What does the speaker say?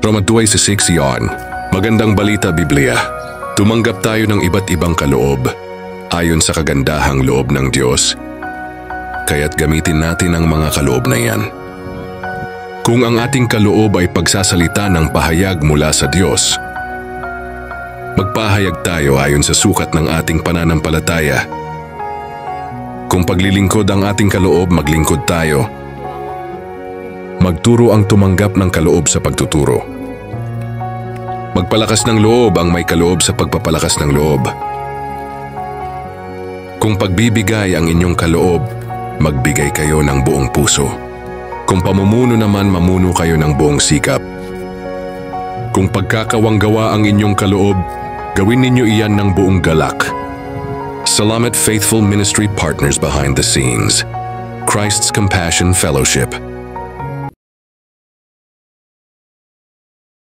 Roma 2:6 yon. Magandang balita Biblia. Tumanggap tayo ng iba't ibang kaloob ayon sa kagandahang loob ng Diyos. Kaya't gamitin natin ang mga kaloob na yan. Kung ang ating kaloob ay pagsasalita ng pahayag mula sa Diyos, magpahayag tayo ayon sa sukat ng ating pananampalataya. Kung paglilingkod ang ating kaloob, maglingkod tayo. Magturo ang tumanggap ng kaloob sa pagtuturo. Magpalakas ng loob ang may kaloob sa pagpapalakas ng loob. Kung pagbibigay ang inyong kaloob, magbigay kayo ng buong puso. Kung pamumuno naman, mamuno kayo ng buong sikap. Kung pagkakawanggawa ang inyong kaloob, gawin ninyo iyan ng buong galak. Salamat faithful ministry partners behind the scenes. Christ's Compassion Fellowship.